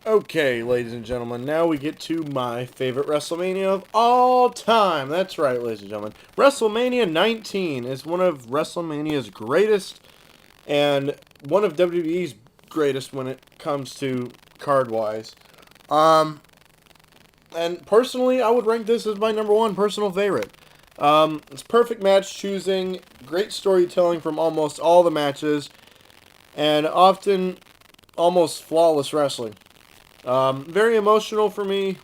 Okay, ladies and gentlemen, now we get to my favorite WrestleMania of all time. That's right, ladies and gentlemen. WrestleMania 19 is one of WrestleMania's greatest and one of WWE's greatest when it comes to card-wise. Um, and personally, I would rank this as my number one personal favorite. It's perfect match choosing, great storytelling from almost all the matches, and often almost flawless wrestling. Very emotional for me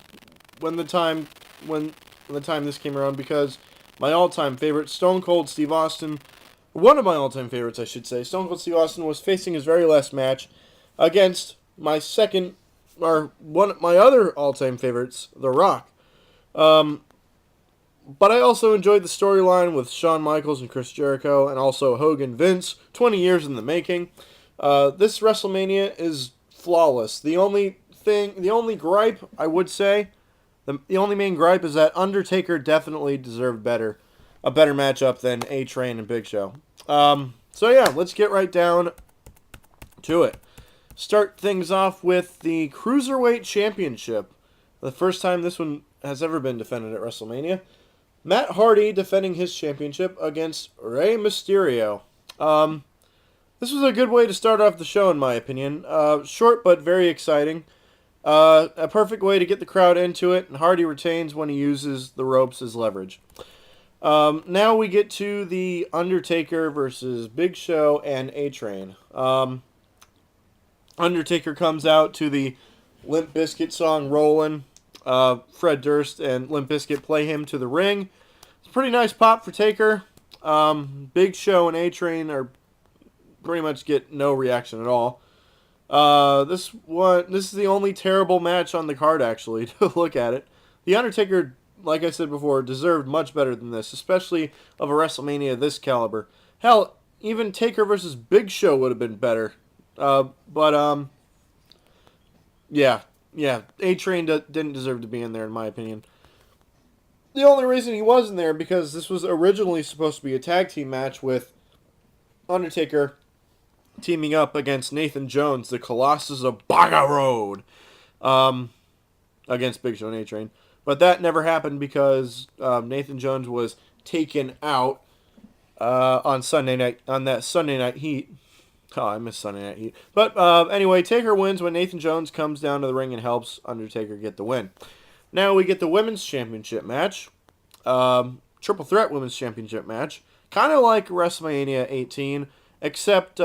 when the time when the time this came around because my all-time favorite, Stone Cold Steve Austin, one of my all-time favorites, I should say, Stone Cold Steve Austin was facing his very last match against my second or one of my other all-time favorites, The Rock. Um, but I also enjoyed the storyline with Shawn Michaels and Chris Jericho, and also Hogan Vince, 20 years in the making. This WrestleMania is flawless. The only gripe I would say, the only main gripe is that Undertaker definitely deserved a better matchup than A Train and Big Show. So yeah, let's get right down to it. Start things off with the Cruiserweight Championship. The first time this one has ever been defended at WrestleMania. Matt Hardy defending his championship against Rey Mysterio. This was a good way to start off the show, in my opinion. Short but very exciting. A perfect way to get the crowd into it, and Hardy retains when he uses the ropes as leverage. Now we get to the Undertaker versus Big Show and A-Train. Undertaker comes out to the Limp Bizkit song Rollin'. Fred Durst and Limp Bizkit play him to the ring. It's a pretty nice pop for Taker. Big Show and A-Train are pretty much get no reaction at all. This is the only terrible match on the card, actually, to look at it. The Undertaker, like I said before, deserved much better than this, especially of a WrestleMania this caliber. Hell, even Taker versus Big Show would have been better. But yeah, A-Train didn't deserve to be in there, in my opinion. The only reason he wasn't there because this was originally supposed to be a tag team match with Undertaker teaming up against Nathan Jones, the Colossus of Baga Road, against Big Show and A-Train. But that never happened because Nathan Jones was taken out on that Sunday Night Heat. Oh, I miss Sunday Night Heat. But anyway, Taker wins when Nathan Jones comes down to the ring and helps Undertaker get the win. Now we get the Women's Championship match. Triple Threat Women's Championship match. Kind of like WrestleMania 18, except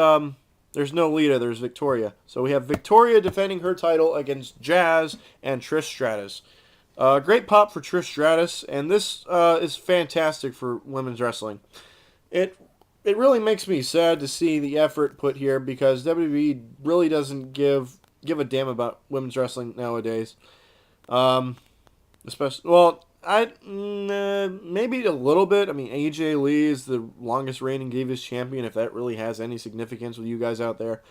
there's no Lita, there's Victoria. So we have Victoria defending her title against Jazz and Trish Stratus. Great pop for Trish Stratus, and this is fantastic for women's wrestling. It really makes me sad to see the effort put here because WWE really doesn't give a damn about women's wrestling nowadays. Especially, well, maybe a little bit. I mean, AJ Lee is the longest reigning Divas champion, if that really has any significance with you guys out there.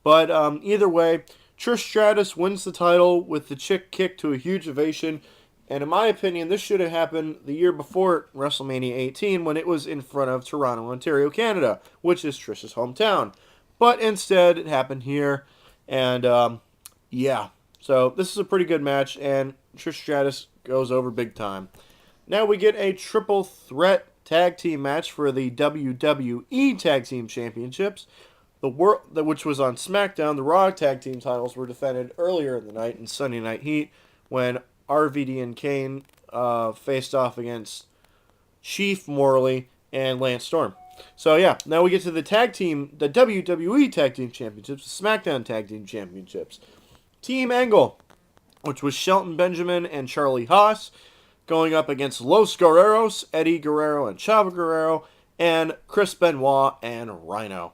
But either way, Trish Stratus wins the title with the chick kick to a huge ovation. And in my opinion, this should have happened the year before WrestleMania 18 when it was in front of Toronto, Ontario, Canada, which is Trish's hometown. But instead, it happened here. And yeah, so this is a pretty good match, and Trish Stratus goes over big time. Now we get a triple threat tag team match for the WWE Tag Team Championships. Which was on SmackDown. The Raw Tag Team titles were defended earlier in the night in Sunday Night Heat when RVD and Kane faced off against Chief Morley and Lance Storm. So yeah, now we get to the WWE Tag Team Championships, the SmackDown Tag Team Championships. Team Angle, which was Shelton Benjamin and Charlie Haas, going up against Los Guerreros, Eddie Guerrero and Chavo Guerrero, and Chris Benoit and Rhino.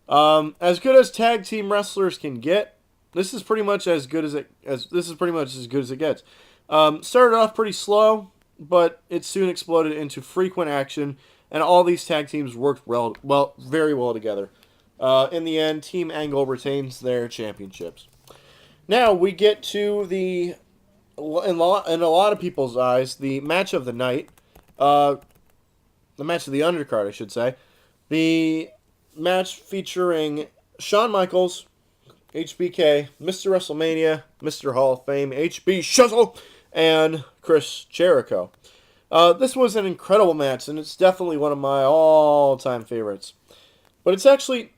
As good as tag team wrestlers can get, this is pretty much as good as it gets. Started off pretty slow, but it soon exploded into frequent action, and all these tag teams worked very well together. In the end, Team Angle retains their championships. Now we get to in a lot of people's eyes, the match of the night, the match of the undercard, I should say. The match featuring Shawn Michaels, HBK, Mr. WrestleMania, Mr. Hall of Fame, HB Shuzzle, and Chris Jericho. This was an incredible match, and it's definitely one of my all-time favorites. But it's actually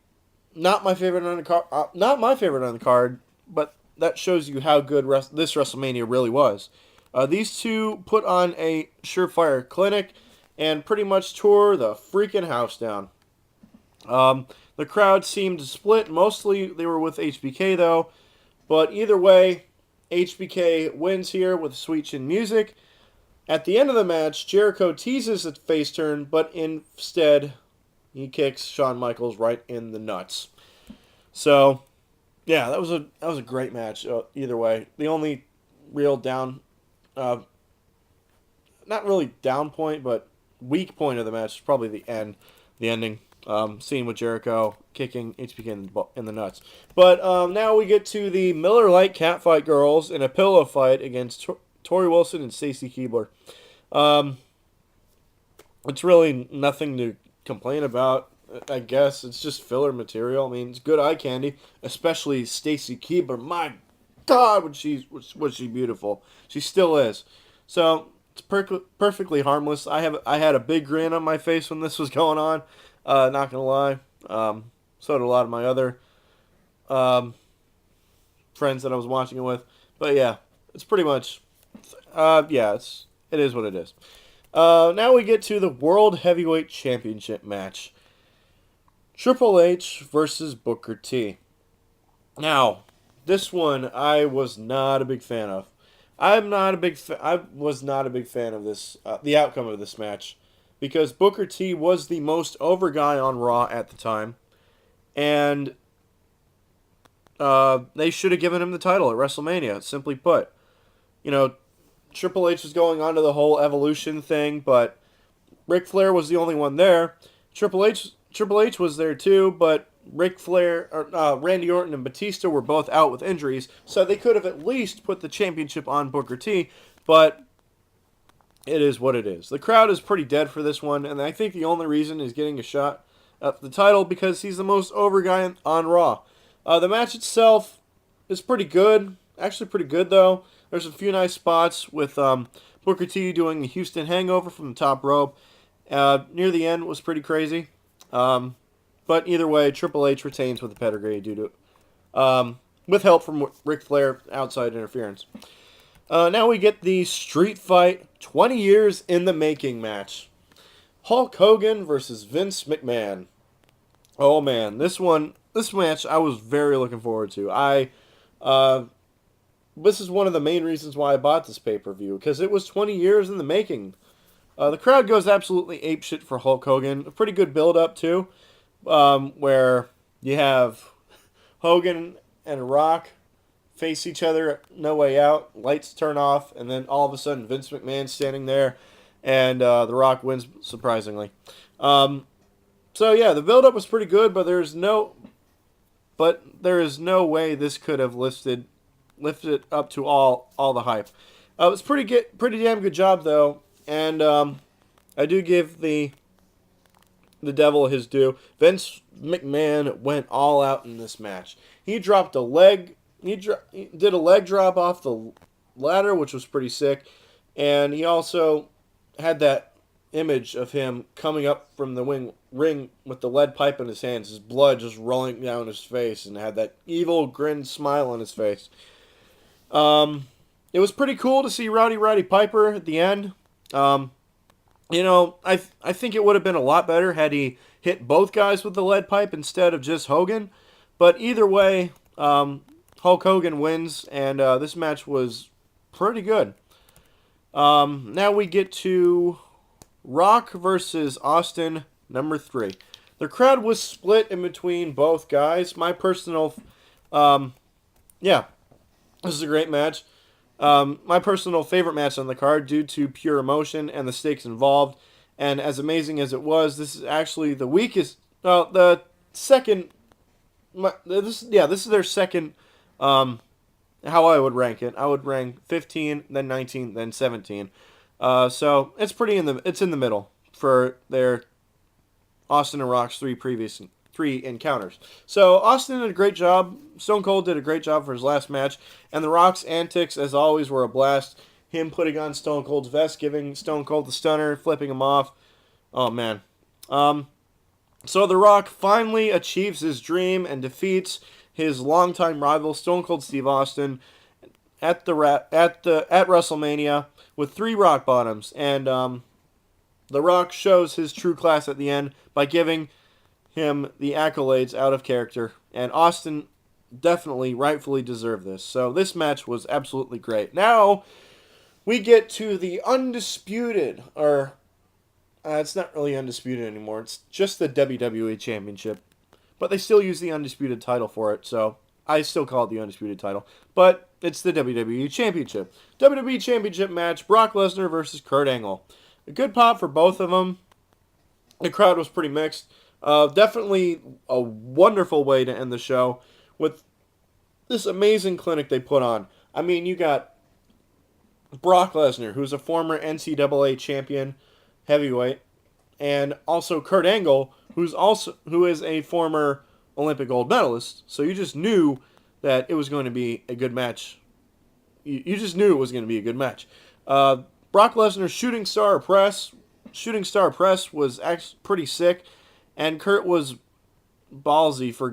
not my favorite on the card. Not my favorite on the card, but that shows you how good this WrestleMania really was. These two put on a surefire clinic and pretty much tore the freaking house down. The crowd seemed to split. Mostly they were with HBK though, but either way, HBK wins here with sweet chin music. At the end of the match, Jericho teases a face turn, but instead he kicks Shawn Michaels right in the nuts. So, yeah, that was a great match. Either way, the only real not really down point, but weak point of the match is probably the ending. Scene with Jericho kicking HBK in the nuts. But now we get to the Miller Lite Catfight girls in a pillow fight against Tori Wilson and Stacy Keibler. It's really nothing to complain about. I guess it's just filler material. I mean, it's good eye candy, especially Stacy Keibler. My God, was she beautiful? She still is. So it's perfectly harmless. I had a big grin on my face when this was going on. Not gonna lie. So did a lot of my other friends that I was watching it with. But yeah, it's pretty much. It is what it is. Now we get to the World Heavyweight Championship match. Triple H versus Booker T. Now, this one I was not a big fan of. I was not a big fan of this. The outcome of this match, because Booker T was the most over guy on Raw at the time, and they should have given him the title at WrestleMania. Simply put, Triple H was going on to the whole evolution thing, but Ric Flair was the only one there. Triple H was there too, but Randy Orton and Batista were both out with injuries, so they could have at least put the championship on Booker T, but it is what it is. The crowd is pretty dead for this one, and I think the only reason is getting a shot at the title because he's the most over guy on Raw. The match itself is pretty good. Actually pretty good, though. There's a few nice spots with Booker T doing the Houston Hangover from the top rope. Near the end was pretty crazy. But either way, Triple H retains with the pedigree due to with help from Ric Flair outside interference. Now we get the Street Fight 20 years in the making match. Hulk Hogan versus Vince McMahon. Oh man, this match I was very looking forward to. This is one of the main reasons why I bought this pay-per-view, because it was 20 years in the making. The crowd goes absolutely apeshit for Hulk Hogan. A pretty good build-up, too, where you have Hogan and Rock face each other, no way out, lights turn off, and then all of a sudden Vince McMahon's standing there, and The Rock wins, surprisingly. So yeah, the build-up was pretty good, but there is no way this could have lifted up to all the hype. It was pretty damn good job though, and I do give the devil his due. Vince McMahon went all out in this match. He dropped a leg. He did a leg drop off the ladder, which was pretty sick, and he also had that image of him coming up from the ring with the lead pipe in his hands, his blood just rolling down his face, and had that evil grin smile on his face. It was pretty cool to see Roddy Piper at the end. I think it would have been a lot better had he hit both guys with the lead pipe instead of just Hogan. But either way, Hulk Hogan wins, and this match was pretty good. Now we get to Rock versus Austin, number 3. The crowd was split in between both guys. My personal, this is a great match. My personal favorite match on the card due to pure emotion and the stakes involved. And as amazing as it was, this is actually the weakest. The second. This is their second. How I would rank it, I would rank 15, then 19, then 17. So it's it's in the middle for their Austin and Rock's three previous 3 encounters. So Austin did a great job. Stone Cold did a great job for his last match. And The Rock's antics, as always, were a blast. Him putting on Stone Cold's vest, giving Stone Cold the stunner, flipping him off. Oh, man. So The Rock finally achieves his dream and defeats his longtime rival, Stone Cold Steve Austin, at WrestleMania with 3 rock bottoms. And The Rock shows his true class at the end by giving him the accolades out of character. And Austin definitely, rightfully deserved this. So this match was absolutely great. Now we get to the undisputed, or it's not really undisputed anymore. It's just the WWE Championship. But they still use the undisputed title for it, so I still call it the undisputed title. But it's the WWE Championship. WWE Championship match, Brock Lesnar versus Kurt Angle. A good pop for both of them. The crowd was pretty mixed. Definitely a wonderful way to end the show with this amazing clinic they put on. I mean, you got Brock Lesnar, who's a former NCAA champion heavyweight, and also Kurt Angle, who is a former Olympic gold medalist. So you just knew that it was going to be a good match. You just knew it was going to be a good match. Brock Lesnar's shooting star press was actually pretty sick, and Kurt was ballsy for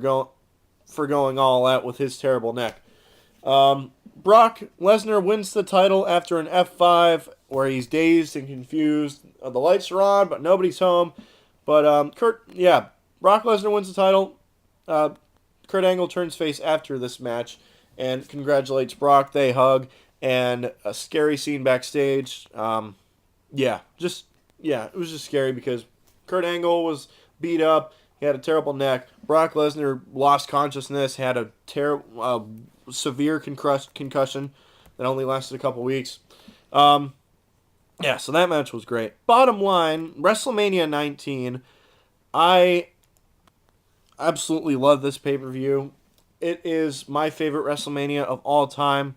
going all out with his terrible neck. Brock Lesnar wins the title after an F5 where he's dazed and confused. The lights are on, but nobody's home. But Brock Lesnar wins the title. Kurt Angle turns face after this match and congratulates Brock. They hug, and a scary scene backstage. It was just scary because Kurt Angle was beat up. He had a terrible neck. Brock Lesnar lost consciousness, had a severe concussion that only lasted a couple weeks. So that match was great. Bottom line, WrestleMania 19, I absolutely love this pay-per-view. It is my favorite WrestleMania of all time.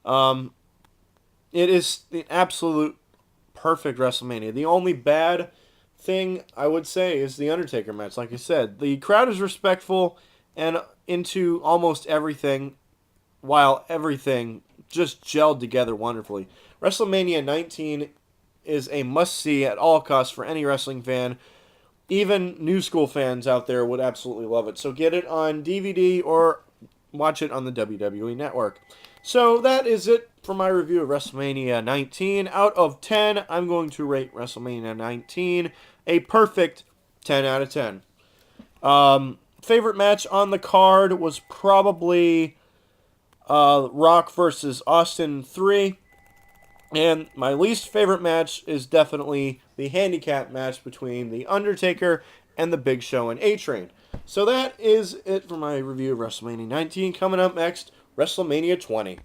It is the absolute perfect WrestleMania. The only bad thing I would say is the Undertaker match. Like I said, the crowd is respectful and into almost everything, while everything just gelled together wonderfully. WrestleMania 19 is a must-see at all costs for any wrestling fan. Even new school fans out there would absolutely love it. So get it on DVD or watch it on the WWE Network. So that is it for my review of WrestleMania 19. Out of 10, I'm going to rate WrestleMania 19 a perfect 10 out of 10. Favorite match on the card was probably Rock versus Austin 3. And my least favorite match is definitely the handicap match between The Undertaker and The Big Show and A-Train. So that is it for my review of WrestleMania 19. Coming up next, WrestleMania 20.